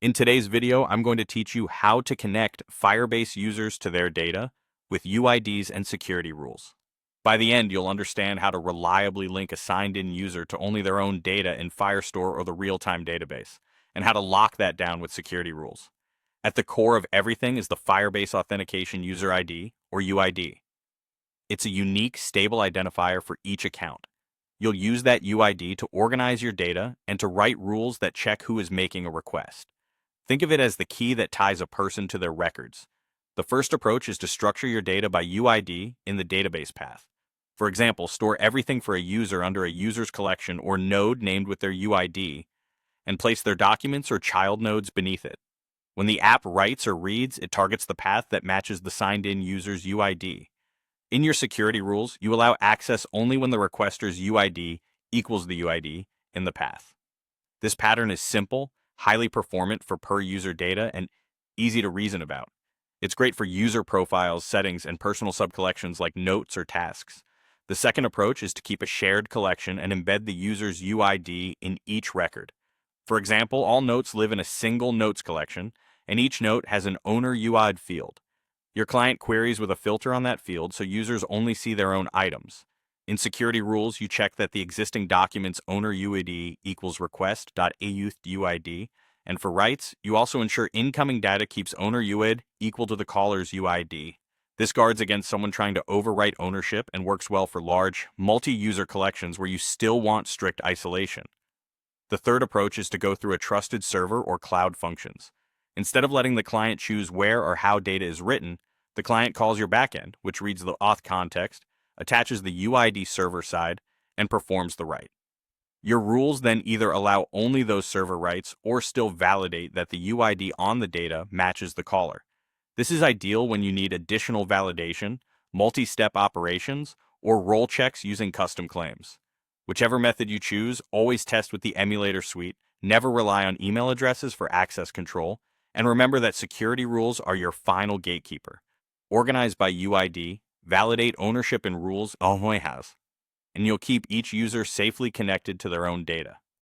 In today's video, I'm going to teach you how to connect Firebase users to their data with UIDs and security rules. By the end, you'll understand how to reliably link a signed-in user to only their own data in Firestore or the real-time database, and how to lock that down with security rules. At the core of everything is the Firebase Authentication User ID, or UID. It's a unique, stable identifier for each account. You'll use that UID to organize your data and to write rules that check who is making a request. Think of it as the key that ties a person to their records. The first approach is to structure your data by UID in the database path. For example, store everything for a user under a user's collection or node named with their UID, and place their documents or child nodes beneath it. When the app writes or reads, it targets the path that matches the signed-in user's UID. In your security rules, you allow access only when the requester's UID equals the UID in the path. This pattern is simple, highly performant for per-user data, and easy to reason about. It's great for user profiles, settings, and personal subcollections like notes or tasks. The second approach is to keep a shared collection and embed the user's UID in each record. For example, all notes live in a single notes collection, and each note has an owner UID field. Your client queries with a filter on that field so users only see their own items. In security rules, you check that the existing document's owner UID equals request.auth_UID, and for writes, you also ensure incoming data keeps owner UID equal to the caller's UID. This guards against someone trying to overwrite ownership and works well for large, multi-user collections where you still want strict isolation. The third approach is to go through a trusted server or cloud functions. Instead of letting the client choose where or how data is written, the client calls your backend, which reads the auth context, attaches the UID server side, and performs the write. Your rules then either allow only those server writes or still validate that the UID on the data matches the caller. This is ideal when you need additional validation, multi-step operations, or role checks using custom claims. Whichever method you choose, always test with the emulator suite, never rely on email addresses for access control, and remember that security rules are your final gatekeeper. Organize by UID, validate ownership and rules, and you'll keep each user safely connected to their own data.